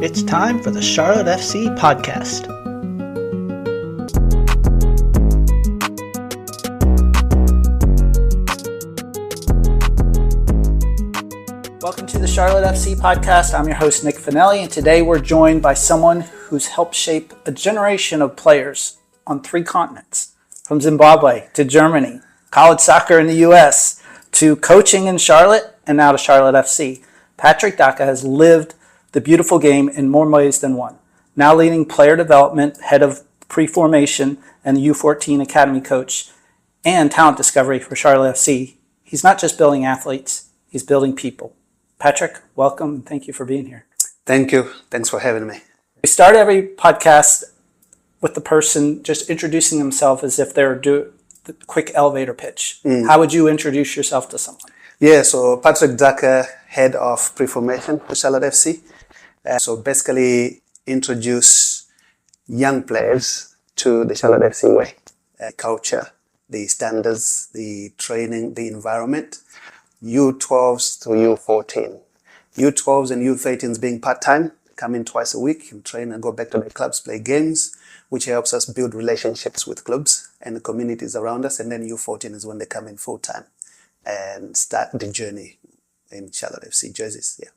It's time for the Charlotte FC podcast. Welcome to the Charlotte FC podcast. I'm your host, Nic Finelli, and today we're joined by someone who's helped shape a generation of players on 3 continents, from Zimbabwe to Germany, college soccer in the U.S., to coaching in Charlotte, and now to Charlotte FC. Patrick Daka has lived the beautiful game in more ways than one. Now leading player development, head of pre-formation, and the U-14 academy coach, and talent discovery for Charlotte FC. He's not just building athletes, he's building people. Patrick, welcome. Thank you for being here. Thank you. Thanks for having me. We start every podcast with the person just introducing themselves as if they're the quick elevator pitch. How would you introduce yourself to someone? Yeah, so Patrick Daka, head of pre-formation for Charlotte FC. So basically introduce young players to the Charlotte FC way. Culture, the standards, the training, the environment. U12s to U14. U12s and U13s being part-time, come in twice a week and train and go back to the clubs, play games, which helps us build relationships with clubs and the communities around us. And then U14 is when they come in full-time and start the journey in Charlotte FC jerseys. Yeah.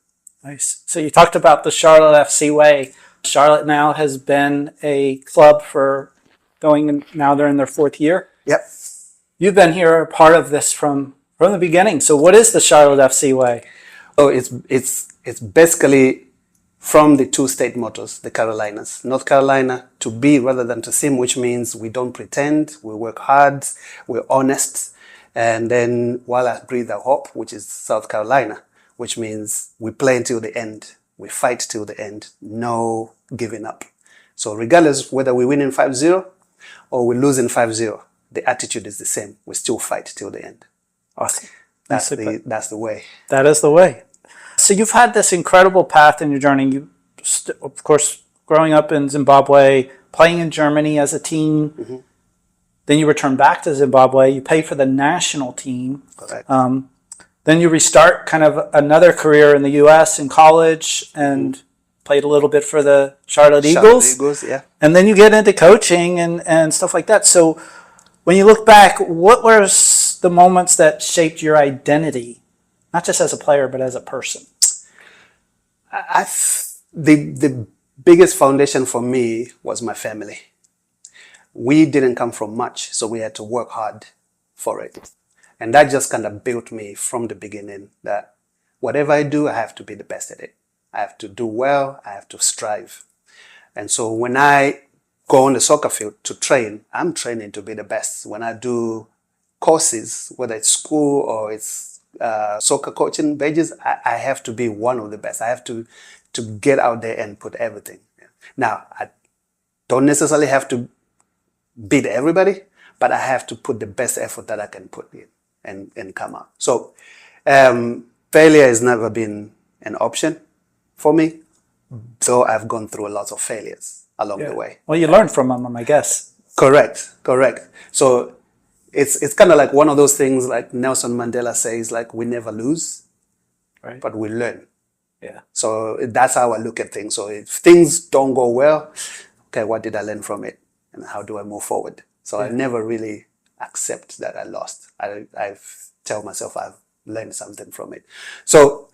Nice. So you talked about the Charlotte FC way. Charlotte now has been a club for now they're in their 4th year. Yep. You've been here, a part of this from the beginning. So what is the Charlotte FC way? Oh, it's basically from the 2 state mottos, the Carolinas. North Carolina, to be rather than to seem, which means we don't pretend, we work hard, we're honest. And then while I breathe our hope, which is South Carolina, which means we play until the end. We fight till the end. No giving up. So regardless whether we win in 5-0 or we lose in 5-0, the attitude is the same. We still fight till the end. Awesome. That's the way. That is the way. So you've had this incredible path in your journey. You, of course, growing up in Zimbabwe, playing in Germany as a teen. Mm-hmm. Then you return back to Zimbabwe. You play for the national team. Correct. Then you restart kind of another career in the U.S. in college and played a little bit for the Charlotte Eagles. Yeah. And then you get into coaching and stuff like that. So when you look back, what were the moments that shaped your identity, not just as a player, but as a person? The biggest foundation for me was my family. We didn't come from much, so we had to work hard for it. And that just kind of built me from the beginning that whatever I do, I have to be the best at it. I have to do well. I have to strive. And so when I go on the soccer field to train, I'm training to be the best. When I do courses, whether it's school or it's soccer coaching pages, I have to be one of the best. I have to get out there and put everything. Now, I don't necessarily have to beat everybody, but I have to put the best effort that I can put in and come out. So failure has never been an option for me, though I've gone through a lot of failures along the way. Well, you learn from them, I guess. Correct. So it's kind of like one of those things like Nelson Mandela says, like, we never lose, right? But we learn. Yeah. So that's how I look at things. So if things don't go well, okay, what did I learn from it? And how do I move forward? So I never really accept that I lost. I tell myself I've learned something from it. So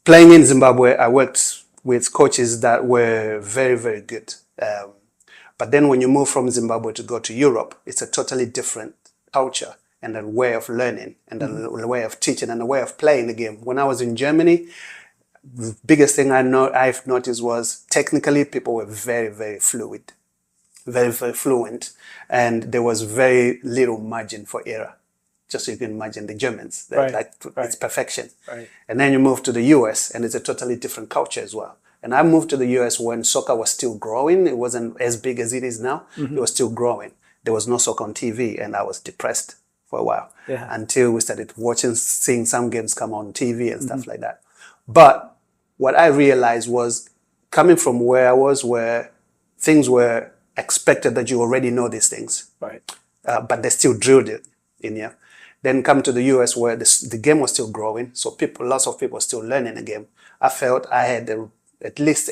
playing in Zimbabwe, I worked with coaches that were very, very good. But then when you move from Zimbabwe to go to Europe, it's a totally different culture and a way of learning and a way of teaching and a way of playing the game. When I was in Germany, the biggest thing I've noticed was technically people were very, very fluid. Very, very fluent, and there was very little margin for error. Just so you can imagine the Germans, it's perfection. Right. And then you move to the US, and it's a totally different culture as well. And I moved to the US when soccer was still growing. It wasn't as big as it is now. Mm-hmm. It was still growing. There was no soccer on TV, and I was depressed for a while until we started seeing some games come on TV and stuff like that. But what I realized was coming from where I was, where things were expected that you already know these things, right? But they still drilled it in you. Then come to the US where the game was still growing, so lots of people still learning the game. I felt I had at least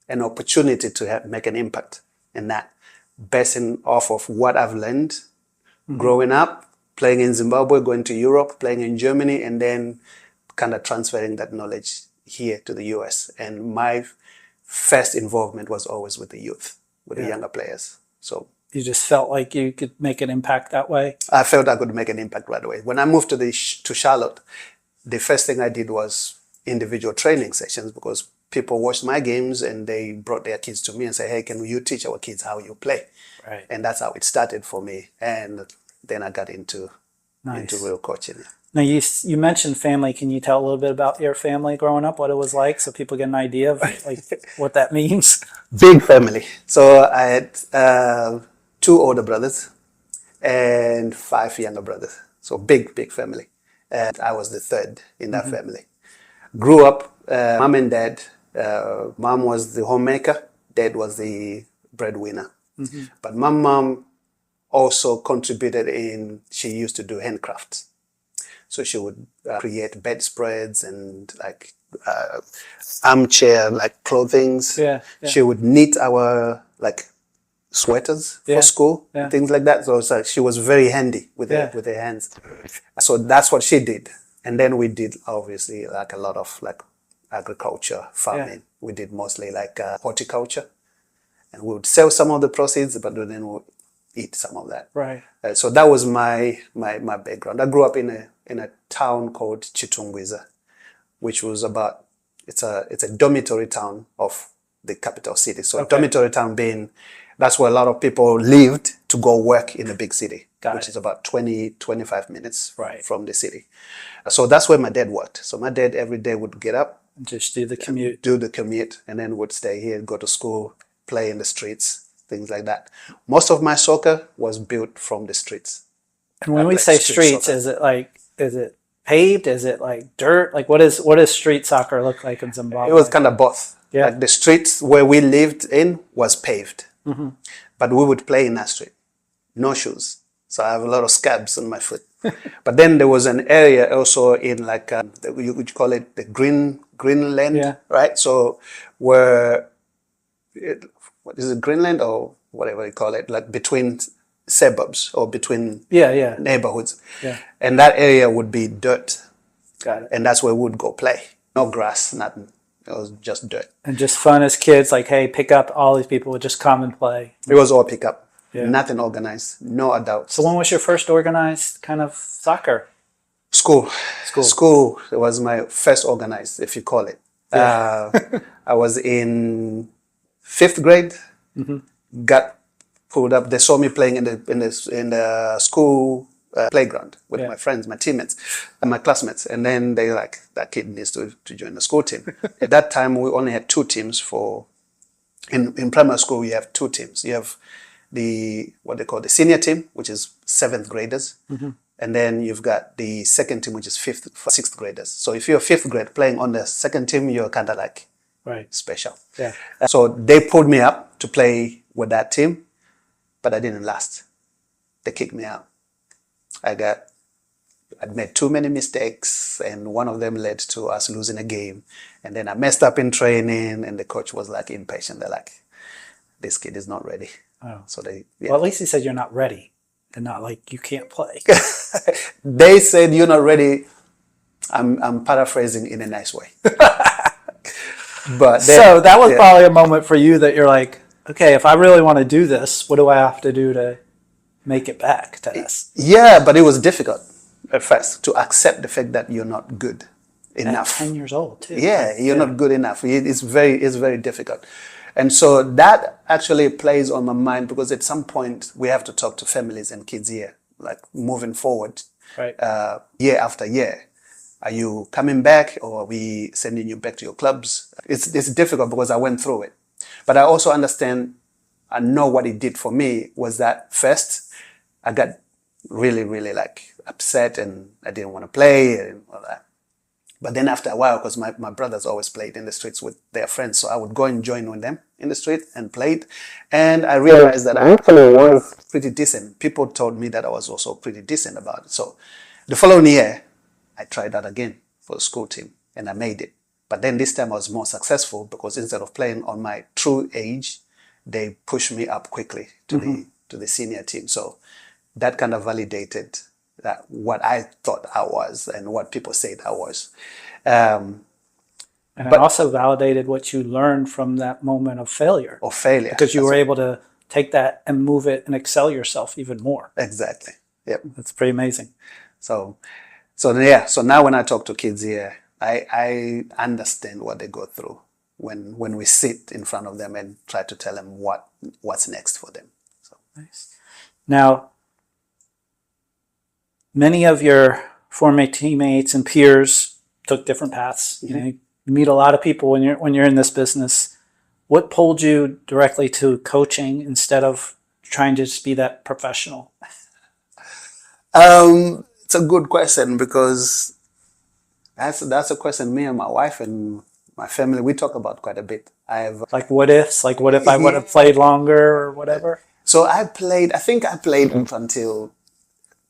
an opportunity to make an impact in that, basing off of what I've learned growing up, playing in Zimbabwe, going to Europe, playing in Germany, and then kind of transferring that knowledge here to the US. And my first involvement was always with the youth, with the younger players. So you just felt like you could make an impact that way? I felt I could make an impact right away. When I moved to Charlotte, the first thing I did was individual training sessions, because people watched my games and they brought their kids to me and said, hey, can you teach our kids how you play? Right. And that's how it started for me. And then I got into real coaching. Now, you mentioned family. Can you tell a little bit about your family growing up, what it was like, so people get an idea of like what that means? Big family. So I had 2 older brothers and 5 younger brothers. So big family. And I was the third in that family. Grew up, mom and dad. Mom was the homemaker. Dad was the breadwinner. But my mom also contributed she used to do handcrafts. So she would create bedspreads and like armchair, like clothings. She would knit our like sweaters for school, things like that. So it's like she was very handy with her hands. So that's what she did. And then we did obviously like a lot of like agriculture, farming. We did mostly like horticulture, and we would sell some of the proceeds, but then we'll eat some of that. Right. So that was my background. I grew up in a town called Chitungwiza, which was it's a dormitory town of the capital city. So dormitory town being, that's where a lot of people lived to go work in the big city, which is about 25 minutes from the city. So that's where my dad worked. So my dad every day would get up, just do the commute. And then would stay here, go to school, play in the streets, things like that. Most of my soccer was built from the streets. And when we say streets, is it paved? Is it like dirt? Like what does street soccer look like in Zimbabwe? It was kind of both. Yeah. Like the streets where we lived in was paved, but we would play in that street, no shoes. So I have a lot of scabs on my foot. But then there was an area also in like you would call it the Greenland, right? So what is it, Greenland or whatever you call it, like between suburbs or between neighborhoods. Yeah. And that area would be dirt. Got it. And that's where we would go play. No grass, nothing. It was just dirt. And just fun as kids, like, hey, pick up, all these people would just come and play. It was all pick up. Yeah. Nothing organized. No adults. So when was your first organized kind of soccer? School. It was my first organized, if you call it. Yeah. I was in 5th grade. Got pulled up. They saw me playing in the school playground with my friends, my teammates, and my classmates. And then they like, that kid needs to join the school team. At that time, we only had 2 teams in primary school. You have 2 teams. You have what they call the senior team, which is 7th graders. And then you've got the second team, which is 6th graders. So if you're 5th grade playing on the second team, you're kind of like special. Yeah. So they pulled me up to play with that team, but I didn't last. They kicked me out. I'd made too many mistakes, and one of them led to us losing a game. And then I messed up in training, and the coach was like impatient. They're like, this kid is not ready. Oh. So well, at least he said you're not ready, and not like you can't play. They said you're not ready. I'm paraphrasing in a nice way. But so that was probably a moment for you that you're like, okay, if I really want to do this, what do I have to do to make it back to us? Yeah, but it was difficult at first to accept the fact that you're not good enough. At 10 years old too. Yeah, you're not good enough. It's very difficult. And so that actually plays on my mind, because at some point we have to talk to families and kids here, like moving forward, year after year. Are you coming back, or are we sending you back to your clubs? It's difficult because I went through it. But I also understand, I know what it did for me was that first I got really, really like upset, and I didn't want to play and all that. But then after a while, because my brothers always played in the streets with their friends, so I would go and join with them in the street and played. And I realized that I actually was pretty decent. People told me that I was also pretty decent about it. So the following year, I tried that again for the school team, and I made it. But then this time I was more successful because instead of playing on my true age, they pushed me up quickly to the senior team. So that kind of validated that what I thought I was and what people said I was. And it also validated what you learned from that moment of failure. Or failure. Because you were able to take that and move it and excel yourself even more. Exactly. Yep. That's pretty amazing. So now when I talk to kids here, I understand what they go through when we sit in front of them and try to tell them what's next for them. So nice. Now, many of your former teammates and peers took different paths. You know, you meet a lot of people when you're in this business. What pulled you directly to coaching instead of trying to just be that professional? It's a good question because that's a question me and my wife and my family, we talk about quite a bit. Like what ifs? Like what if I would have played longer or whatever? So I think I played until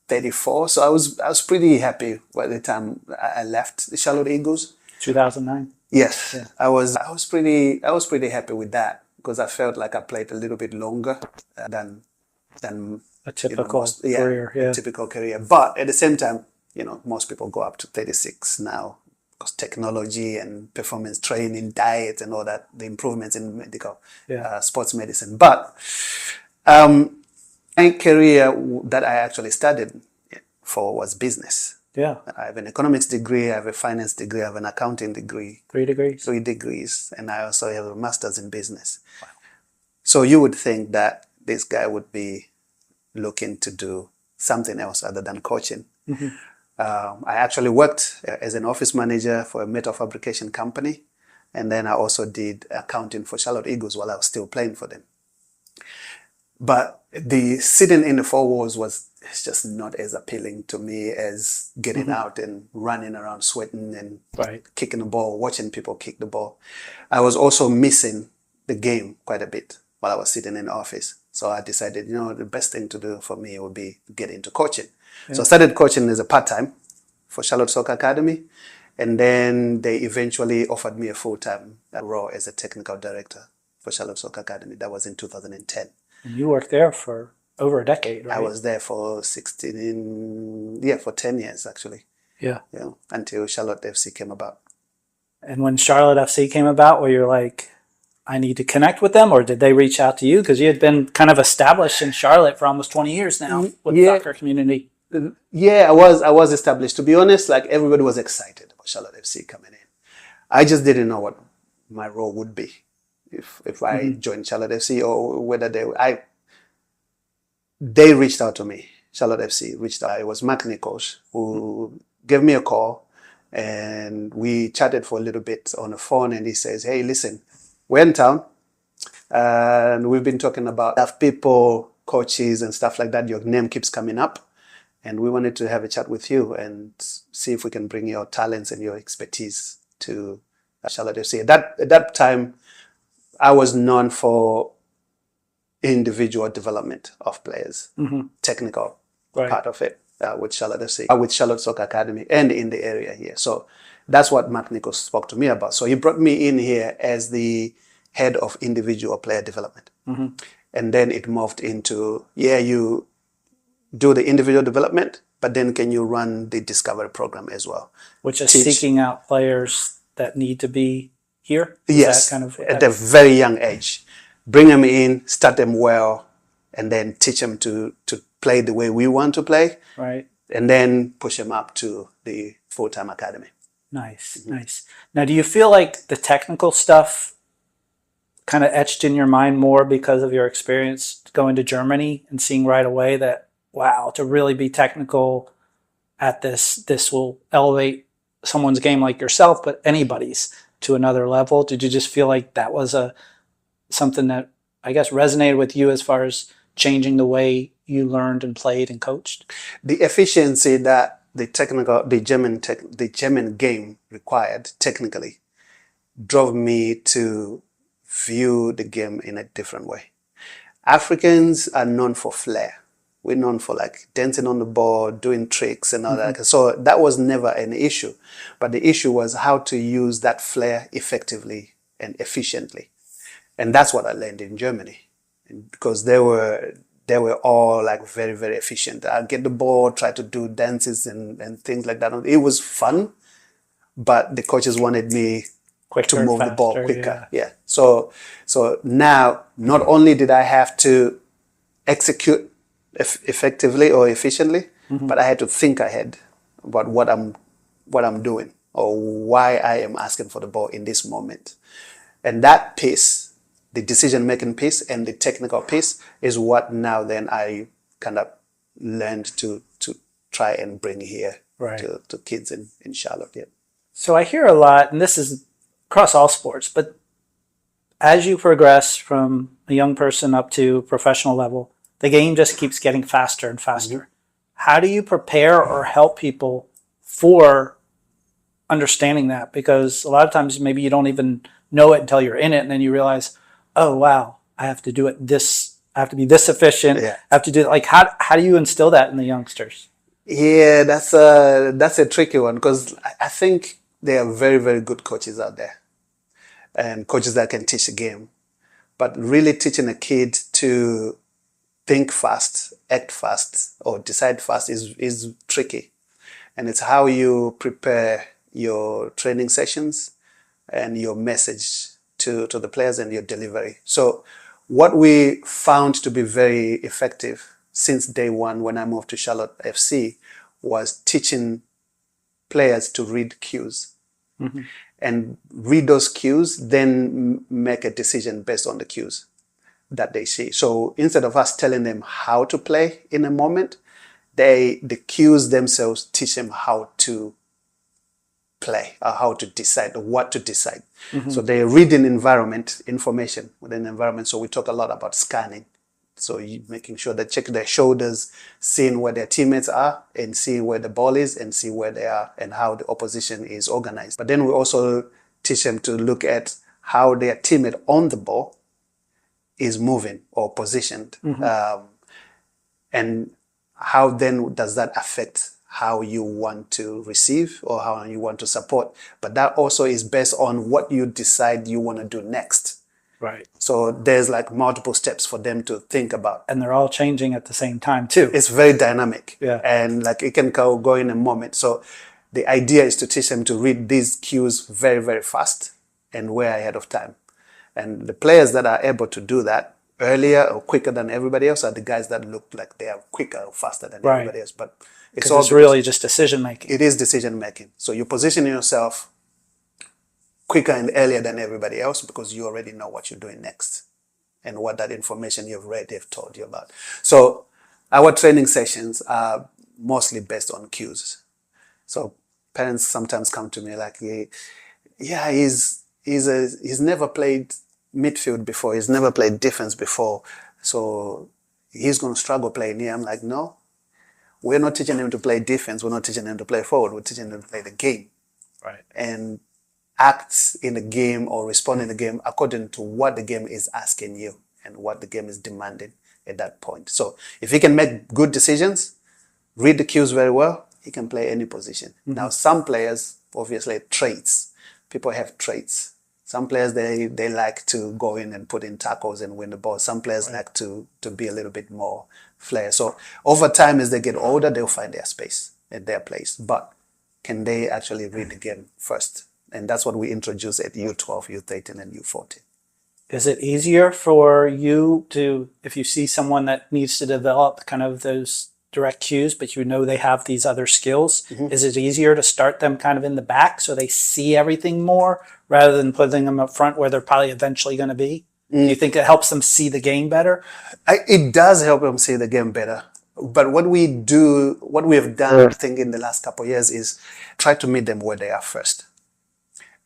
34. So I was pretty happy by the time I left the Charlotte Eagles. 2009. Yes, yeah. I was pretty happy with that because I felt like I played a little bit longer than a typical career. Yeah, typical career. But at the same time, most people go up to 36 now because technology and performance training, diet, and all that, the improvements in medical, sports medicine. But my career that I actually studied for was business. Yeah. I have an economics degree, I have a finance degree, I have an accounting degree. 3 degrees? 3 degrees. And I also have a master's in business. Wow. So you would think that this guy would be looking to do something else other than coaching. Mm-hmm. I actually worked as an office manager for a metal fabrication company. And then I also did accounting for Charlotte Eagles while I was still playing for them. But the sitting in the four walls it's just not as appealing to me as getting out and running around sweating and kicking the ball, watching people kick the ball. I was also missing the game quite a bit while I was sitting in the office. So I decided, the best thing to do for me would be to get into coaching. Yeah. So I started coaching as a part-time for Charlotte Soccer Academy. And then they eventually offered me a full-time role as a technical director for Charlotte Soccer Academy. That was in 2010. And you worked there for over a decade, right? I was there for 10 years actually. Yeah. Until Charlotte FC came about. And when Charlotte FC came about, were you like, I need to connect with them, or did they reach out to you? Because you had been kind of established in Charlotte for almost 20 years now with the soccer community. Yeah, I was established. To be honest, like everybody was excited about Charlotte FC coming in. I just didn't know what my role would be if I joined Charlotte FC or whether they reached out to me. Charlotte FC reached out. It was Mark Nichols who gave me a call and we chatted for a little bit on the phone and he says, hey, listen, we're in town and we've been talking about people, coaches and stuff like that. Your name keeps coming up and we wanted to have a chat with you and see if we can bring your talents and your expertise to Charlotte FC. At that time, I was known for individual development of players, technical part of it with Charlotte FC, with Charlotte Soccer Academy and in the area here. So that's what Mark Nichols spoke to me about. So he brought me in here as the head of individual player development. And then it moved into, you do the individual development, but then can you run the discovery program as well? Which is seeking out players that need to be here? Yes, at a very young age. Bring them in, start them well, and then teach them to play the way we want to play. Right. And then push them up to the full-time academy. Nice, nice. Now, do you feel like the technical stuff kind of etched in your mind more because of your experience going to Germany and seeing right away that, wow, to really be technical at this will elevate someone's game like yourself, but anybody's to another level? Did you just feel like that was something that I guess resonated with you as far as changing the way you learned and played and coached? The efficiency that the German game required technically drove me to view the game in a different way. Africans are known for flair. We're known for like dancing on the ball, doing tricks and all that. So that was never an issue. But the issue was how to use that flair effectively and efficiently. And that's what I learned in Germany. Because they were all like very, very efficient. I'd get the ball, try to do dances and things like that. It was fun, but the coaches wanted me to move the ball quicker. Yeah. So now not only did I have to execute effectively or efficiently, but I had to think ahead about what I'm doing or why I am asking for the ball in this moment. And that piece, the decision-making piece and the technical piece, is what now then I kind of learned to try and bring here to kids in Charlotte. Yeah. So I hear a lot, and this is across all sports, but as you progress from a young person up to professional level, the game just keeps getting faster and faster. How do you prepare or help people for understanding that? Because a lot of times maybe you don't even know it until you're in it, and then you realize, oh wow, I have to do it this, I have to be this efficient. I have to do it. Like how do you instill that in the youngsters? Yeah, that's a tricky one, because I think there are very, very good coaches out there and coaches that can teach a game. But really teaching a kid to think fast, act fast, or decide fast is tricky. And it's how you prepare your training sessions and your message to the players and your delivery. So what we found to be very effective since day one when I moved to Charlotte FC was teaching players to read cues. And read those cues, then make a decision based on the cues that they see. So instead of us telling them how to play in a moment, the cues themselves teach them how to play or how to decide or what to decide. So they're reading environment information within the environment. So we talk a lot about scanning. So you making sure they check their shoulders, seeing where their teammates are and seeing where the ball is and see where they are and how the opposition is organized. But then we also teach them to look at how their teammate on the ball is moving or positioned. And how then does that affect how you want to receive or how you want to support. But that also is based on what you decide you want to do next. Right. So there's like multiple steps for them to think about. And they're all changing at the same time too. It's very dynamic. Yeah. And like it can go in a moment. So the idea is to teach them to read these cues very, very fast and way ahead of time. And the players that are able to do that earlier or quicker than everybody else are the guys that look like they are quicker or faster than everybody else. But it's really just decision making. It is decision making. So you're positioning yourself quicker and earlier than everybody else because you already know what you're doing next and what that information you've read, they've told you about. So our training sessions are mostly based on cues. So parents sometimes come to me like, yeah, he's never played midfield before. He's never played defense before. So he's going to struggle playing here. I'm like, no, we're not teaching him to play defense. We're not teaching him to play forward. We're teaching him to play the game. Right. And act in the game or respond in the game according to what the game is asking you and what the game is demanding at that point. So if he can make good decisions, read the cues very well, he can play any position. Now, some players, obviously, traits. People have traits. Some players, they like to go in and put in tackles and win the ball. Some players like to be a little bit more flair. So over time, as they get older, they'll find their space at their place. But can they actually read the game first? And that's what we introduce at U12, U13, and U14. Is it easier for you to, if you see someone that needs to develop kind of those direct cues, but you know they have these other skills, is it easier to start them kind of in the back so they see everything more rather than putting them up front where they're probably eventually going to be? Do you think it helps them see the game better? It does help them see the game better. But what we have done, I think, in the last couple of years is try to meet them where they are first.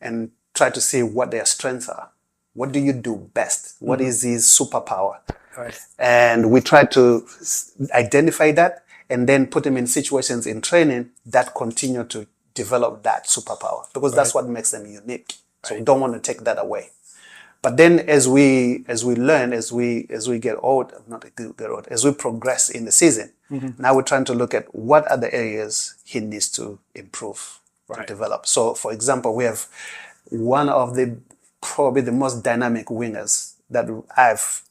And try to see what their strengths are. What do you do best? What is his superpower? Right. And we try to identify that and then put them in situations in training that continue to develop that superpower because that's what makes them unique. So we don't want to take that away. But then as we learn, as we get old, not get old, as we progress in the season, now we're trying to look at what are the areas he needs to improve, to develop. So, for example, we have one of the probably the most dynamic wingers that I've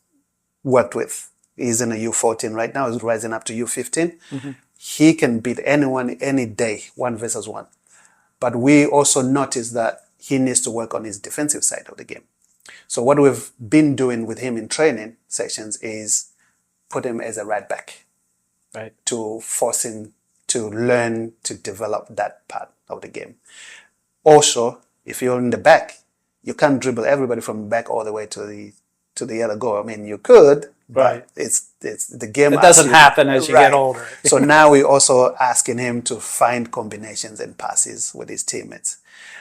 worked with. He's in a U-14 right now. He's rising up to U-15. He can beat anyone any day, 1-versus-1. But we also noticed that he needs to work on his defensive side of the game. So what we've been doing with him in training sessions is put him as a right back, to force him to learn to develop that part of the game. Also, if you're in the back, you can't dribble everybody from the back all the way to the other goal. I mean, you could, but it's the game. It doesn't happen as you get older. So now we're also asking him to find combinations and passes with his teammates,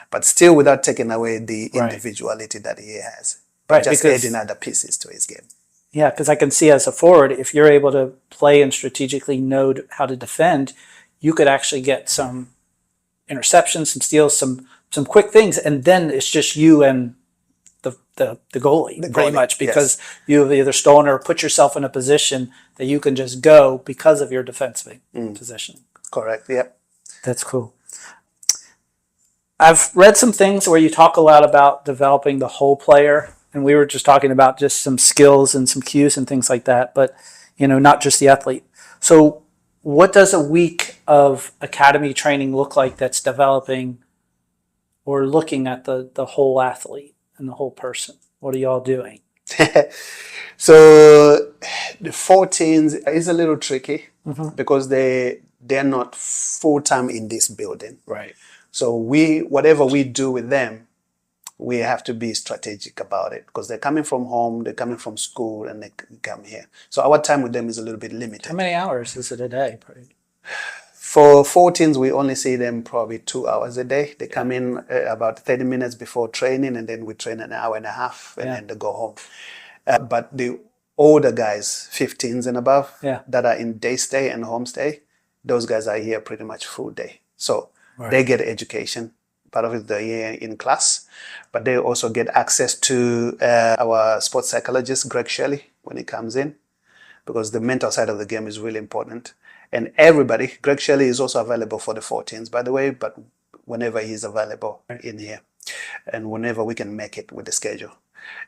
but still without taking away the individuality that he has. Just adding other pieces to his game. Yeah, because I can see as a forward, if you're able to play and strategically know how to defend, you could actually get some interceptions, some steals, some quick things, and then it's just you and the goalie, pretty much, because you've either stolen or put yourself in a position that you can just go because of your defensive position. Correct, yep. That's cool. I've read some things where you talk a lot about developing the whole player, and we were just talking about just some skills and some cues and things like that, but not just the athlete. So what does a week of academy training look like that's developing or looking at the whole athlete and the whole person? What are y'all doing? So the 14s is a little tricky because they're not full-time in this building. Right. So whatever we do with them, we have to be strategic about it because they're coming from home, they're coming from school, and they come here. So our time with them is a little bit limited. How many hours is it a day? For 14s, we only see them probably 2 hours a day. They come in about 30 minutes before training, and then we train an hour and a half, and then they go home. But the older guys, 15s and above, that are in day stay and home stay, those guys are here pretty much full day. So they get education. Part of it they're here in class, but they also get access to our sports psychologist, Greg Shelley, when he comes in, because the mental side of the game is really important. And everybody, Greg Shelley is also available for the 14s, by the way, but whenever he's available in here and whenever we can make it with the schedule.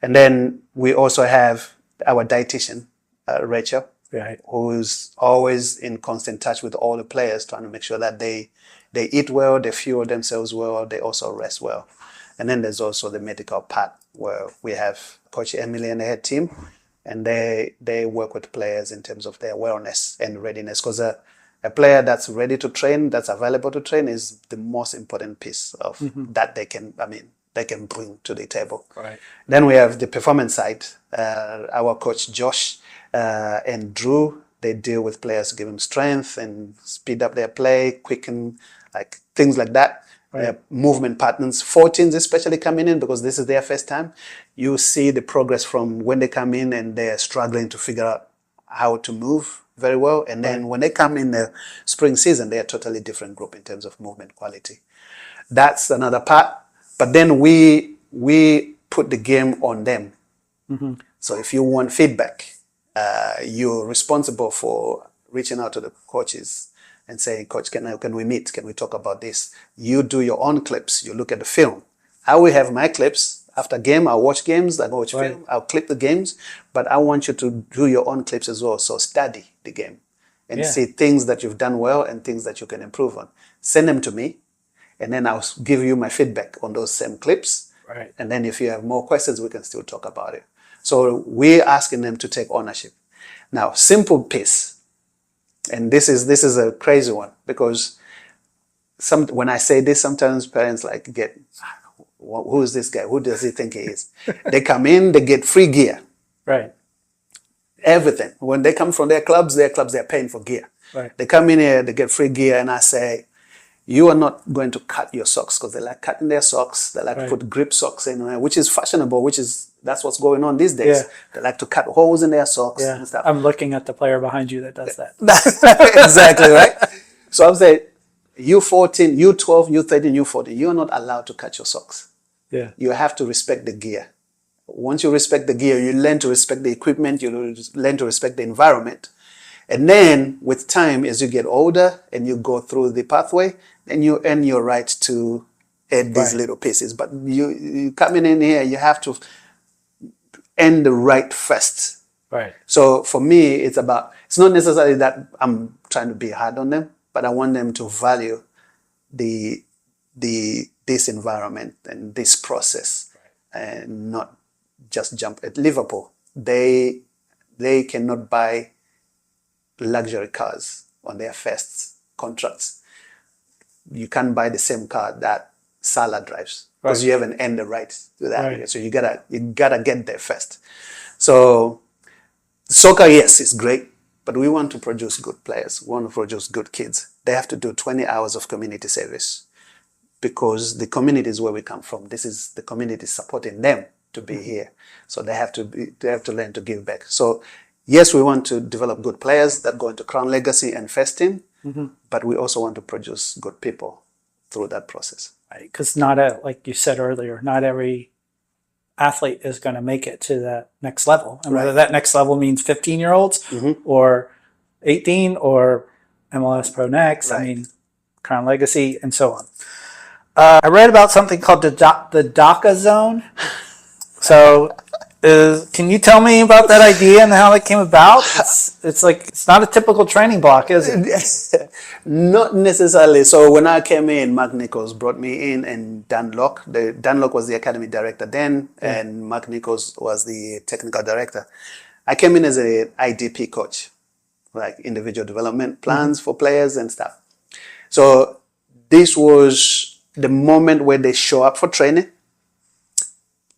And then we also have our dietitian, Rachel, who's always in constant touch with all the players, trying to make sure that they eat well, they fuel themselves well, they also rest well. And then there's also the medical part where we have Coach Emily and the head team, and they work with players in terms of their wellness and readiness, because a player that's ready to train, that's available to train, is the most important piece of that they can bring to the table. Right. Then we have the performance side. Our coach Josh and Drew, they deal with players to give them strength and speed up their play, quicken, like things like that. Movement patterns. 14s especially coming in because this is their first time. You see the progress from when they come in and they're struggling to figure out how to move very well. And then when they come in the spring season, they're a totally different group in terms of movement quality. That's another part. But then we put the game on them. So if you want feedback, you're responsible for reaching out to the coaches and saying, Coach, can we meet? Can we talk about this? You do your own clips. You look at the film. I will have my clips. After game, I'll watch games. I watch film. I'll clip the games. But I want you to do your own clips as well. So study the game and see things that you've done well and things that you can improve on. Send them to me, and then I'll give you my feedback on those same clips. And then if you have more questions, we can still talk about it. So we're asking them to take ownership. Now, simple piece. And this is a crazy one, because when I say this, sometimes parents get, who is this guy? Who does he think he is? They come in, they get free gear. Everything. When they come from their clubs, they're paying for gear. They come in here, they get free gear, and I say, you are not going to cut your socks, because they like cutting their socks. They like to put grip socks in, which is fashionable, that's what's going on these days. They like to cut holes in their socks and stuff. I'm looking at the player behind you that does that. Exactly, right? So I'm saying, U-14, U-12, U-13, U-14, you're not allowed to cut your socks. You have to respect the gear. once you respect the gear, you learn to respect the equipment, you learn to respect the environment. And then with time, as you get older and you go through the pathway, then you earn your right to add these little pieces. But you coming in here, you have to earn the right first. Right. So for me, it's not necessarily that I'm trying to be hard on them, but I want them to value this environment and this process, and not just jump at Liverpool. They cannot buy luxury cars on their first contracts. You can't buy the same car that Salah drives because you haven't earned the right to that. Right. So you gotta get there first. So soccer, yes, is great, but we want to produce good players. We want to produce good kids. They have to do 20 hours of community service because the community is where we come from. This is the community supporting them to be here. So they have to learn to give back. So yes, we want to develop good players that go into Crown Legacy and first team, but we also want to produce good people through that process. Right, because like you said earlier, not every athlete is going to make it to that next level. And whether that next level means 15-year-olds or 18 or MLS Pro Next, I mean, Crown Legacy and so on. I read about something called the Daka Zone. So can you tell me about that idea and how it came about? It's not a typical training block, is it? Not necessarily. So when I came in, Mark Nichols brought me in, and Dan Locke. Dan Locke was the academy director then, and Mark Nichols was the technical director. I came in as an IDP coach, like individual development plans for players and stuff. So this was the moment where they show up for training,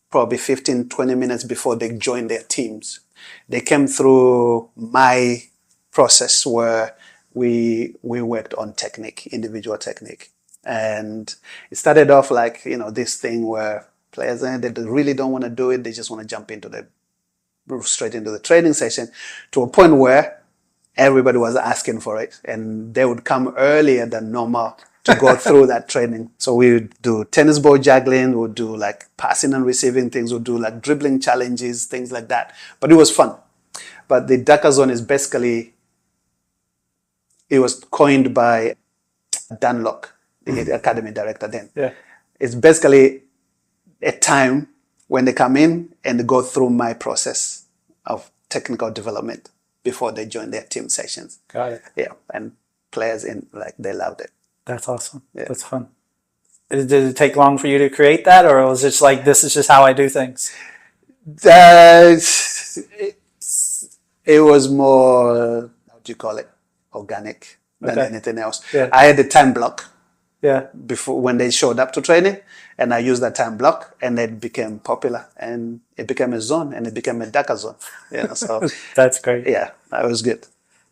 probably 15, 20 minutes before they join their teams. They came through my process where we worked on technique, individual technique. And it started off like, this thing where players, they really don't want to do it. They just want to jump straight into the training session, to a point where everybody was asking for it. And they would come earlier than normal to go through that training. So we would do tennis ball juggling, we'd do like passing and receiving things, we'd do like dribbling challenges, things like that. But it was fun. But the Daka Zone is basically, it was coined by Dan Locke, the academy director then. Yeah. It's basically a time when they come in and they go through my process of technical development before they join their team sessions. Got it. Yeah, and players they loved it. That's awesome. Yeah. That's fun. Did it take long for you to create that, or was it just like, this is just how I do things? It was more, what do you call it, organic than anything else. Yeah. I had the time block before when they showed up to training, and I used that time block, and it became popular, and it became a zone, and it became a Daka Zone. So that's great. Yeah, that was good.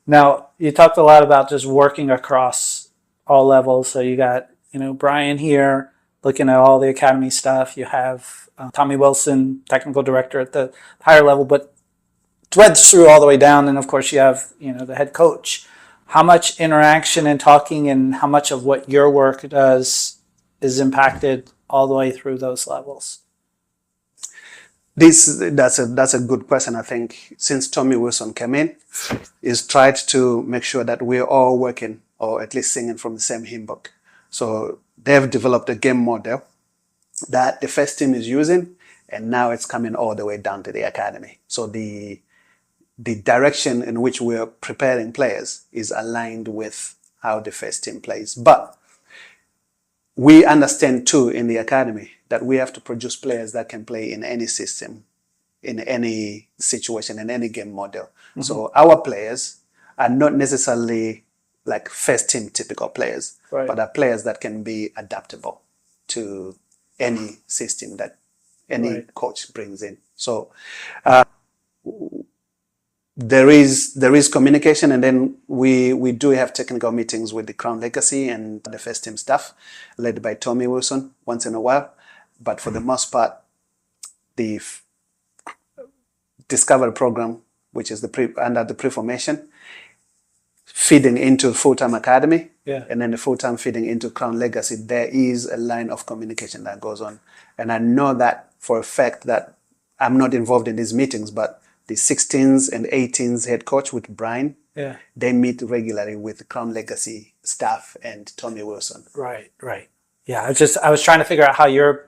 Now, you talked a lot about just working across all levels. So you got, Brian here looking at all the academy stuff. You have Tommy Wilson, technical director at the higher level, but threads through all the way down. And of course you have, the head coach. How much interaction and talking and how much of what your work does is impacted all the way through those levels? That's a good question. I think since Tommy Wilson came in, he's tried to make sure that we're all working, or at least singing from the same hymn book. So they've developed a game model that the first team is using, and now it's coming all the way down to the academy. So the direction in which we're preparing players is aligned with how the first team plays. But we understand too in the academy that we have to produce players that can play in any system, in any situation, in any game model. So our players are not necessarily like first team typical players, but are players that can be adaptable to any system that any coach brings in. So there is communication, and then we do have technical meetings with the Crown Legacy and the first team staff, led by Tommy Wilson once in a while. But for the most part, the Discovered program, which is under the pre-formation, feeding into full-time academy, and then the full-time feeding into Crown Legacy, there is a line of communication that goes on. And I know that for a fact that I'm not involved in these meetings, but the 16s and 18s head coach with Brian, they meet regularly with Crown Legacy staff and Tommy Wilson. Right. Yeah, I was trying to figure out how you're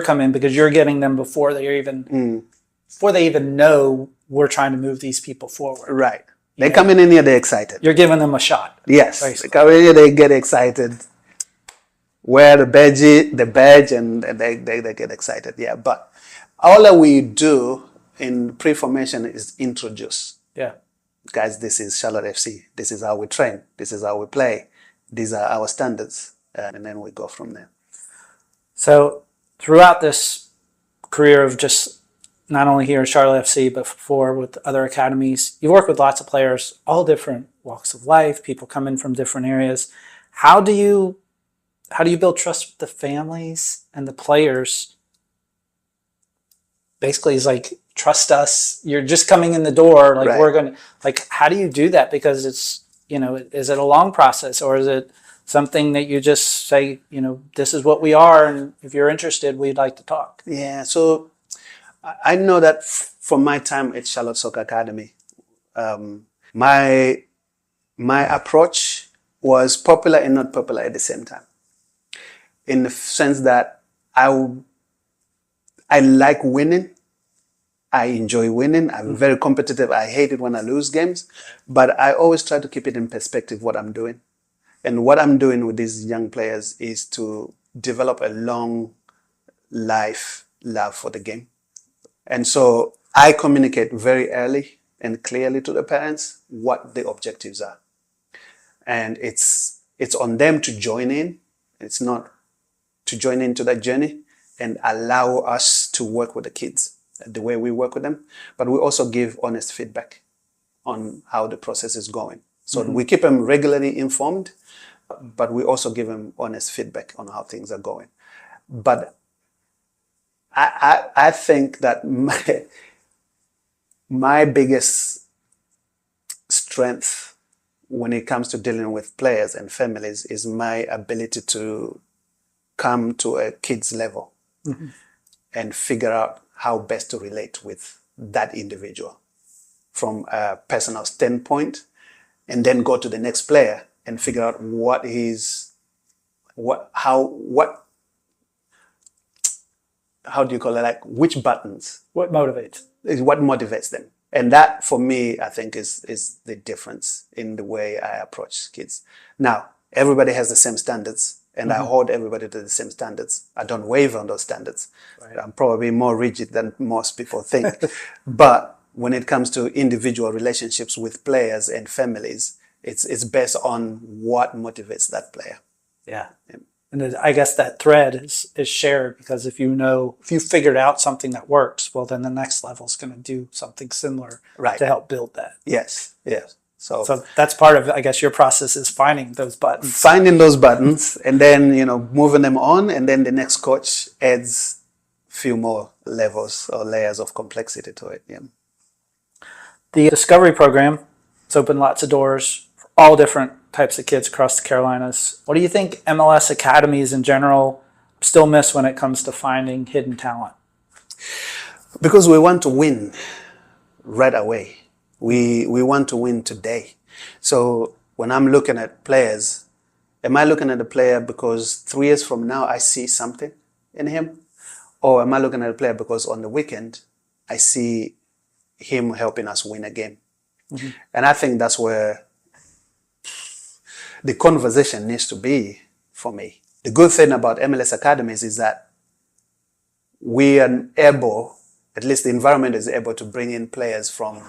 coming, because you're getting them before they even know we're trying to move these people forward. Right. They come in here, they're excited. You're giving them a shot. Yes. Basically. They come in here, they get excited. Wear the badge, and they get excited. Yeah. But all that we do in pre-formation is introduce. Yeah. Guys, this is Charlotte FC. This is how we train. This is how we play. These are our standards. And then we go from there. So throughout this career of just not only here at Charlotte FC, but before with other academies, you work with lots of players, all different walks of life, people come in from different areas. How do you build trust with the families and the players? Basically, it's like, trust us. You're just coming in the door. Like, we're going to, like, how do you do that? Because it's, is it a long process, or is it something that you just say, this is what we are, and if you're interested, we'd like to talk? Yeah. So I know that from my time at Charlotte Soccer Academy, my approach was popular and not popular at the same time, in the sense that I like winning. I enjoy winning. I'm very competitive. I hate it when I lose games, but I always try to keep it in perspective what I'm doing. And what I'm doing with these young players is to develop a long life love for the game. And so I communicate very early and clearly to the parents what the objectives are. And it's on them to join in. It's not to join into that journey and allow us to work with the kids the way we work with them. But we also give honest feedback on how the process is going. So we keep them regularly informed, but we also give them honest feedback on how things are going. But I think that my biggest strength when it comes to dealing with players and families is my ability to come to a kid's level and figure out how best to relate with that individual from a personal standpoint, and then go to the next player and figure out how do you call it? Like, which buttons? What motivates them. And that, for me, I think is the difference in the way I approach kids. Now, everybody has the same standards, and I hold everybody to the same standards. I don't waver on those standards. Right. I'm probably more rigid than most people think. But when it comes to individual relationships with players and families, it's based on what motivates that player. Yeah. And I guess that thread is shared, because if you figured out something that works, well, then the next level is going to do something similar to help build that. Yes. So that's part of, I guess, your process is finding those buttons. Finding those buttons, and then, moving them on, and then the next coach adds a few more levels or layers of complexity to it. Yeah. The Discovery program, it's opened lots of doors for all different types of kids across the Carolinas. What do you think MLS academies in general still miss when it comes to finding hidden talent? Because we want to win right away. We want to win today. So when I'm looking at players, am I looking at a player because 3 years from now I see something in him? Or am I looking at a player because on the weekend I see him helping us win a game? And I think that's where the conversation needs to be for me. The good thing about MLS academies is that we are able, at least the environment is able, to bring in players from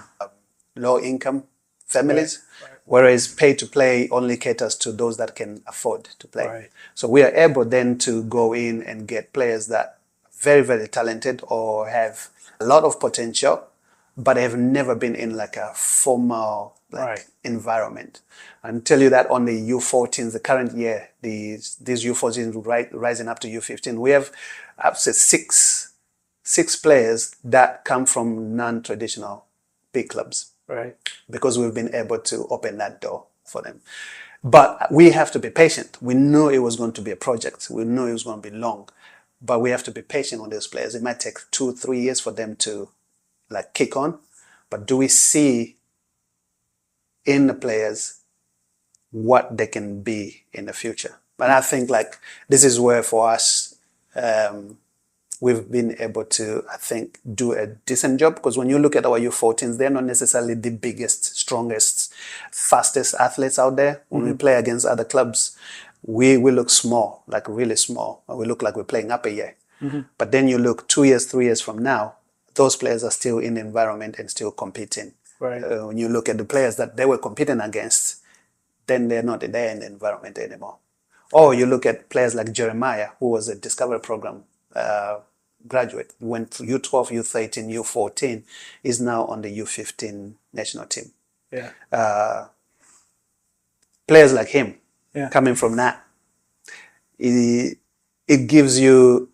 low-income families, whereas pay-to-play only caters to those that can afford to play. Right. So we are able then to go in and get players that are very, very talented or have a lot of potential, but have never been in like a formal environment. And tell you that on the U-14s, the current year, these U-14s rising up to U-15, we have up to six players that come from non-traditional big clubs. Right. Because we've been able to open that door for them. But we have to be patient. We knew it was going to be a project. We knew it was going to be long. but we have to be patient on those players. It might take 2-3 years for them to like kick on, but do we see in the players what they can be in the future? But I think like this is where for us, we've been able to, I think, do a decent job, because when you look at our U-14s, they're not necessarily the biggest, strongest, fastest athletes out there. When we play against other clubs, we look small, like really small. We look like we're playing up a year. But then you look 2 years, 3 years from now, those players are still in the environment and still competing. Right. When you look at the players that they were competing against, then they're not there in the environment anymore. Or you look at players like Jeremiah, who was a Discovery program graduate, went through U12, U13, U14, is now on the U15 national team. Yeah. Players like him, Yeah. coming from that, it gives you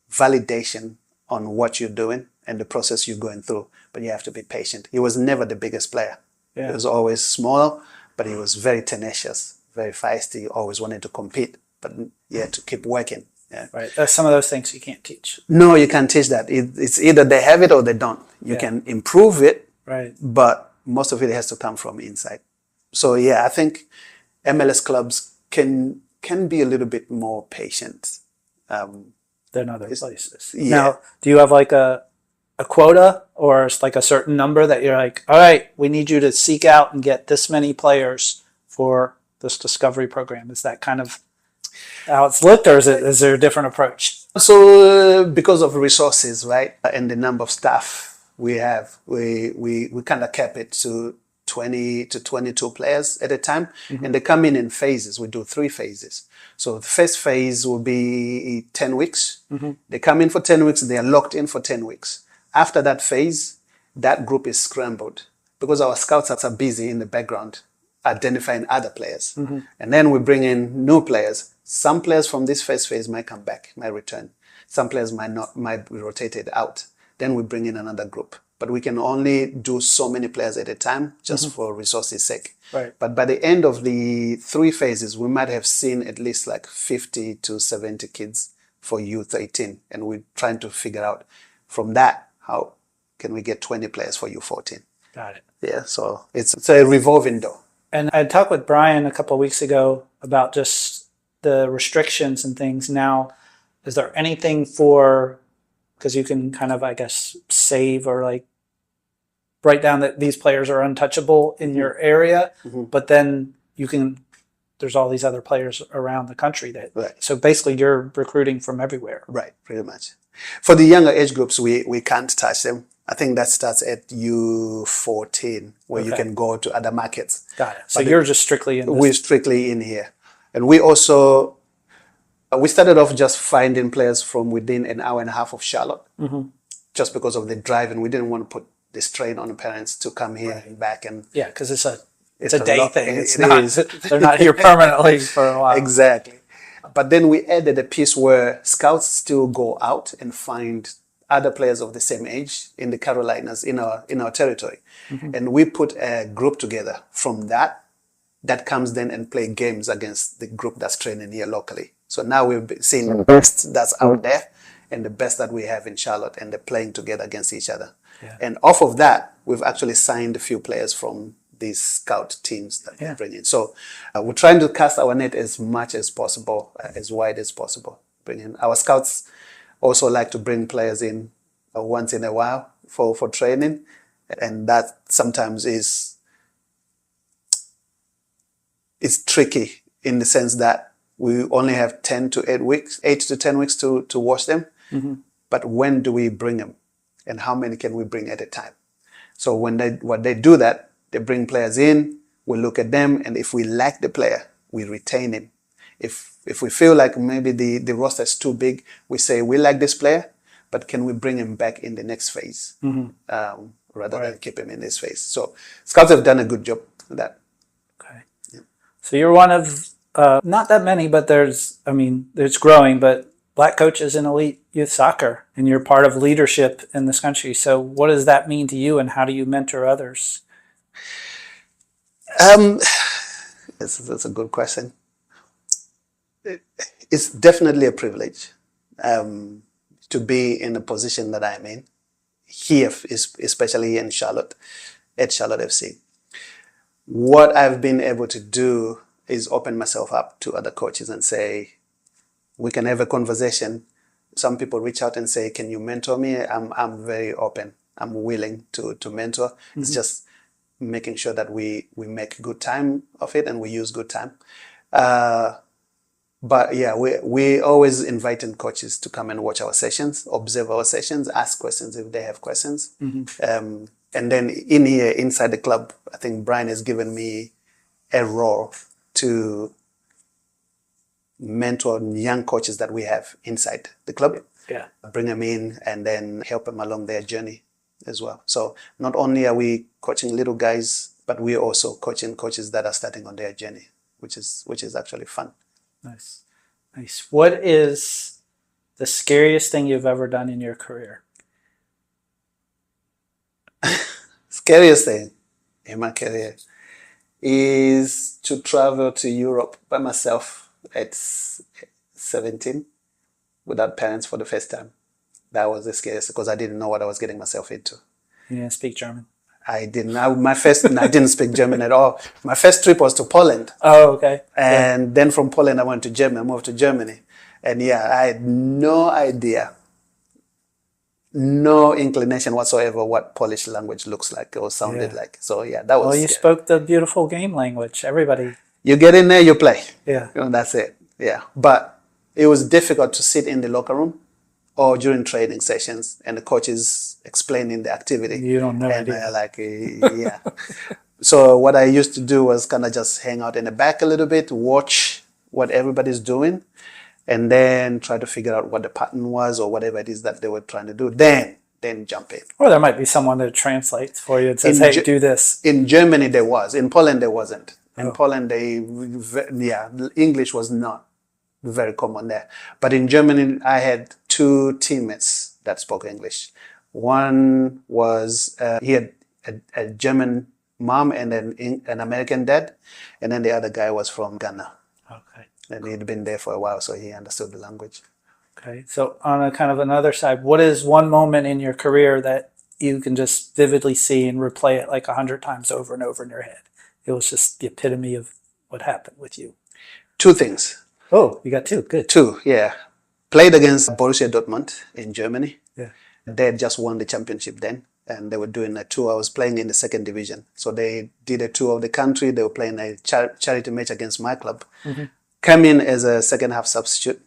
validation on what you're doing and the process you're going through, but you have to be patient. He was never the biggest player. Yeah. He was always small, but he was very tenacious, very feisty, always wanted to compete, but you had to keep working. Yeah. Right. Some of those things you can't teach. No, you can't teach that. It's either they have it or they don't. You can improve it, Right. but most of it has to come from inside. So yeah, I think MLS clubs can be a little bit more patient. Than other places. Yeah. Now, do you have like a quota, or it's like a certain number that you're like, all right, we need you to seek out and get this many players for this Discovery program? Is that kind of how it's looked, or is there a different approach? So because of resources, right, and the number of staff we have, we kind of kept it to 20 to 22 players at a time, and they come in phases. We do 3 phases. So the first phase will be 10 weeks. They come in for 10 weeks, they are locked in for 10 weeks. After that phase, that group is scrambled, because our scouts are busy in the background identifying other players. And then we bring in new players. Some players from this first phase might come back, might return. Some players might be rotated out. Then we bring in another group. But we can only do so many players at a time, just for resources' sake. Right. But by the end of the 3 phases, we might have seen at least like 50 to 70 kids for U13. And we're trying to figure out from that, how can we get 20 players for U14? Got it. Yeah, so it's a revolving door. And I talked with Brian a couple of weeks ago about just the restrictions and things. Now, is there anything because you can kind of, I guess, save or like write down that these players are untouchable in your area, but then there's all these other players around the country so basically you're recruiting from everywhere. Right, pretty much. For the younger age groups, we can't touch them. I think that starts at U14, where you can go to other markets. Got it. So you're just strictly in this. We're strictly in here. And we also, we started off just finding players from within an hour and a half of Charlotte, just because of the drive, and we didn't want to put the strain on the parents to come here and back. And yeah, because it's a day thing. They're not here permanently for a while. Exactly. But then we added a piece where scouts still go out and find other players of the same age in the Carolinas, in our territory. And we put a group together from that comes then and play games against the group that's training here locally. So now we've seen the best that's out there and the best that we have in Charlotte, and they're playing together against each other. Yeah. And off of that, we've actually signed a few players from these scout teams that we bring in. So we're trying to cast our net as much as possible, as wide as possible. Bring in our scouts. Also like to bring players in once in a while for training, and that sometimes is tricky in the sense that we only have 8 to 10 weeks to watch them. But when do we bring them, and how many can we bring at a time? So when they do that, they bring players in, we look at them, and if we like the player, we retain him. If we feel like maybe the roster is too big, we say, we like this player, but can we bring him back in the next phase rather than keep him in this phase? So scouts have done a good job with that. Okay. Yeah. So you're one of, not that many, but there's growing, but Black coaches in elite youth soccer, and you're part of leadership in this country. So what does that mean to you, and how do you mentor others? That's a good question. It's definitely a privilege, to be in the position that I'm in here, especially in Charlotte, at Charlotte FC. What I've been able to do is open myself up to other coaches and say, we can have a conversation. Some people reach out and say, can you mentor me? I'm very open. I'm willing to mentor. Mm-hmm. It's just making sure that we make good time of it and we use good time. But yeah, we always inviting coaches to come and watch our sessions, observe our sessions, ask questions if they have questions. Mm-hmm. And then in here, inside the club, I think Brian has given me a role to mentor young coaches that we have inside the club. Yeah. Bring them in and then help them along their journey as well. So not only are we coaching little guys, but we're also coaching coaches that are starting on their journey, which is actually fun. Nice. Nice. What is the scariest thing you've ever done in your career? Scariest thing in my career is to travel to Europe by myself at 17 without parents for the first time. That was the scariest because I didn't know what I was getting myself into. You didn't speak German? I didn't. I didn't speak German at all. My first trip was to Poland. Oh, okay. And then from Poland, I went to Germany. I moved to Germany. And yeah, I had no idea, no inclination whatsoever what Polish language looks like or sounded like. So yeah, that was... Well, you spoke the beautiful game language. Everybody... You get in there, you play. Yeah. That's it. Yeah. But it was difficult to sit in the locker room or during training sessions and the coach is explaining the activity. You don't know. And yeah. So what I used to do was kind of just hang out in the back a little bit, watch what everybody's doing, and then try to figure out what the pattern was or whatever it is that they were trying to do. Then jump in. Or there might be someone that translates for you and says, hey, do this. In Germany, there was. In Poland, there wasn't. In Poland, English was not very common there. But in Germany, I had two teammates that spoke English. One was, he had a German mom and an American dad. And then the other guy was from Ghana. Okay. And he'd been there for a while, so he understood the language. Okay. So on a kind of another side, what is one moment in your career that you can just vividly see and replay it like 100 times over and over in your head? It was just the epitome of what happened with you. Two things. Oh, you got two. Good. Two, yeah. Played against Borussia Dortmund in Germany. Yeah. They had just won the championship then, and they were doing a tour. I was playing in the second division. So they did a tour of the country. They were playing a charity match against my club. Mm-hmm. Came in as a second half substitute.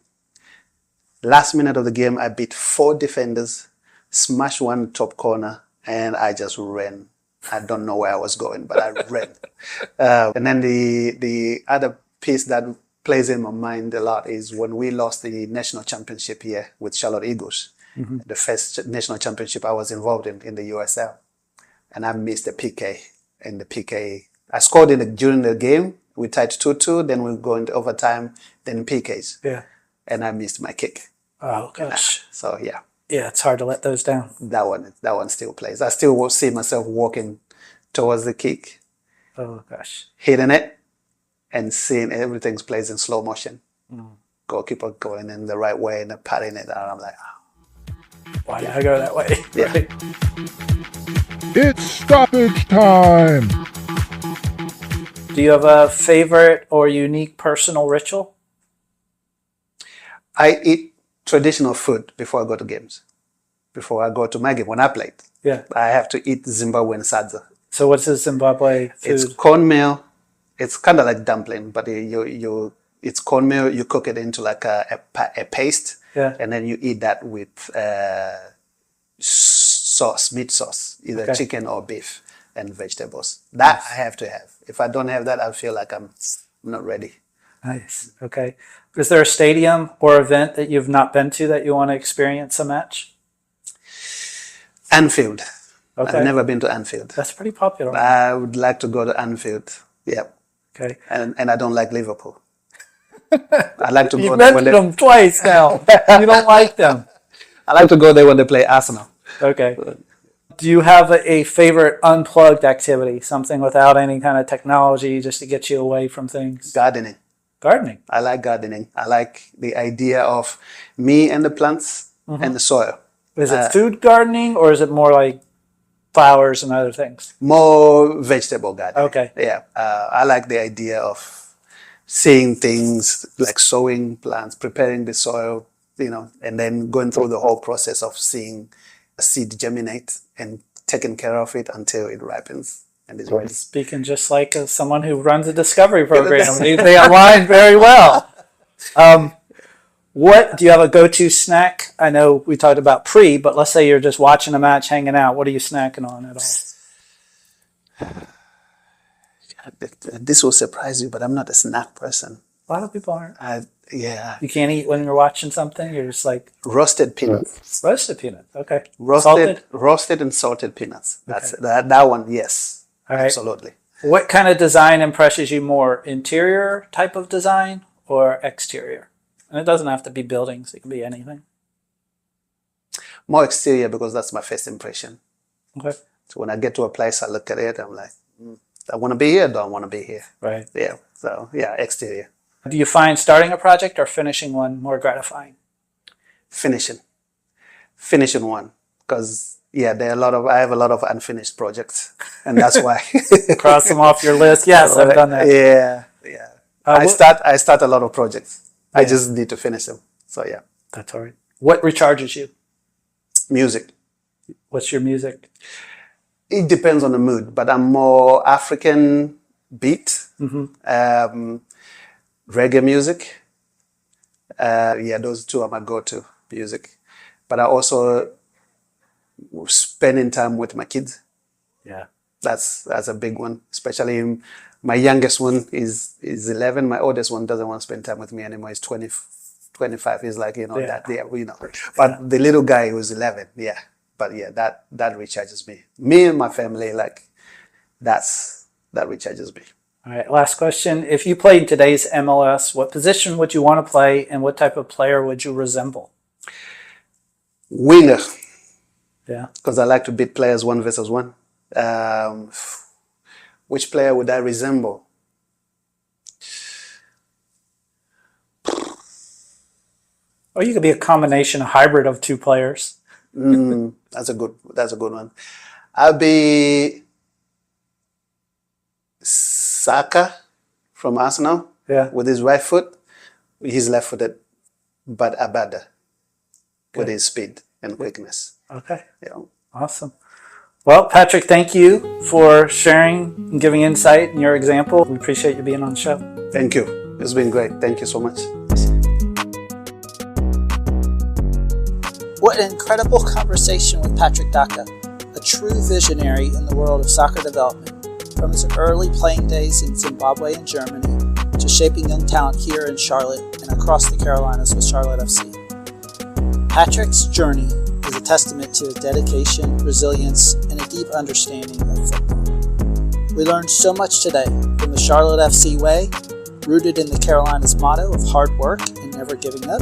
Last minute of the game, I beat 4 defenders, smashed one top corner, and I just ran. I don't know where I was going, but I ran. And then the other piece that plays in my mind a lot is when we lost the national championship here with Charlotte Eagles, mm-hmm. the first national championship I was involved in the USL. And I missed the PK. In the PK, I scored during the game. We tied 2-2, then we go into overtime, then PKs. Yeah. And I missed my kick. Oh, gosh. So, yeah. Yeah, it's hard to let those down. That one still plays. I still will see myself walking towards the kick. Oh, gosh. Hitting it and seeing everything plays in slow motion. Mm. Goalkeeper going in the right way and patting it. And I'm like, oh. Why did I go that way? Yeah. Right. It's stoppage time! Do you have a favorite or unique personal ritual? I eat traditional food before I go to games. Before I go to my game, when I played. Yeah. I have to eat Zimbabwean Sadza. So what's the Zimbabwe food? It's cornmeal. It's kind of like dumpling, but it's cornmeal. You cook it into like a paste. Yeah. And then you eat that with sauce, meat sauce, either chicken or beef and vegetables. That nice. I have to have. If I don't have that, I feel like I'm not ready. Nice. Okay. Is there a stadium or event that you've not been to that you want to experience a match? Anfield. Okay. I've never been to Anfield. That's pretty popular. I would like to go to Anfield. Yeah. Okay. And I don't like Liverpool. I like to go You've there mentioned them twice now. You don't like them. I like to go there when they play Arsenal. Okay. Do you have a favorite unplugged activity? Something without any kind of technology just to get you away from things? Gardening. Gardening. I like gardening. I like the idea of me and the plants and the soil. Is it food gardening or is it more like flowers and other things? More vegetable gardening. Okay. Yeah. I like the idea of seeing things like sowing plants, preparing the soil, and then going through the whole process of seeing a seed germinate and taking care of it until it ripens and is ready. Speaking just like someone who runs a discovery program, they align very well. What do you have a go-to snack? I know we talked about but let's say you're just watching a match, hanging out. What are you snacking on at all? This will surprise you, but I'm not a snack person. A lot of people aren't. Yeah. You can't eat when you're watching something. You're just like Roasted peanuts. roasted peanuts. Okay. Roasted and salted peanuts. That's that one. Yes. All right. Absolutely. What kind of design impresses you more? Interior type of design or exterior? And it doesn't have to be buildings. It can be anything. More exterior because that's my first impression. Okay. So when I get to a place, I look at it. I'm like, I want to be here. Don't want to be here. Right. Yeah. So yeah, exterior. Do you find starting a project or finishing one more gratifying? Finishing one, because I have a lot of unfinished projects, and that's why. Cross them off your list. Yes, I've done that. Yeah. I start a lot of projects. I just need to finish them. So yeah. That's all right. What recharges you? Music. What's your music? It depends on the mood, but I'm more African beat, reggae music. Those two are my go-to music. But I also spending time with my kids. Yeah, that's a big one. Especially my youngest one is 11. My oldest one doesn't want to spend time with me anymore. He's 25. He's like But the little guy who's 11, But that recharges me. Me and my family, that recharges me. All right, last question. If you played in today's MLS, what position would you want to play and what type of player would you resemble? Winger. Yeah. Because I like to beat players 1 versus 1. Which player would I resemble? Or you could be a combination, a hybrid of two players. That's a good one. I'll be Saka from Arsenal. Yeah. With his right foot. He's left-footed, but Abada with his speed and quickness. Okay. Yeah. Awesome. Well, Patrick, thank you for sharing and giving insight and your example. We appreciate you being on the show. Thank you. It's been great. Thank you so much. What an incredible conversation with Patrick Daka, a true visionary in the world of soccer development, from his early playing days in Zimbabwe and Germany to shaping young talent here in Charlotte and across the Carolinas with Charlotte FC. Patrick's journey is a testament to dedication, resilience, and a deep understanding of football. We learned so much today from the Charlotte FC way, rooted in the Carolinas' motto of hard work and never giving up,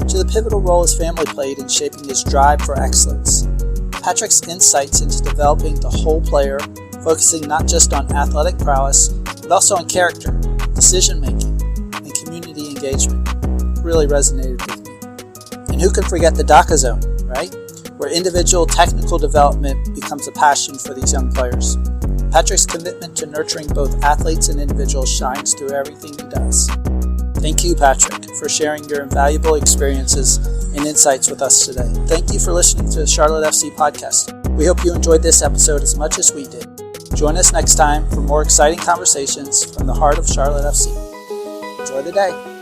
to the pivotal role his family played in shaping his drive for excellence. Patrick's insights into developing the whole player, focusing not just on athletic prowess, but also on character, decision-making, and community engagement, really resonated with me. And who can forget the Daka Zone, right? Where individual technical development becomes a passion for these young players. Patrick's commitment to nurturing both athletes and individuals shines through everything he does. Thank you, Patrick, for sharing your invaluable experiences and insights with us today. Thank you for listening to the Charlotte FC podcast. We hope you enjoyed this episode as much as we did. Join us next time for more exciting conversations from the heart of Charlotte FC. Enjoy the day.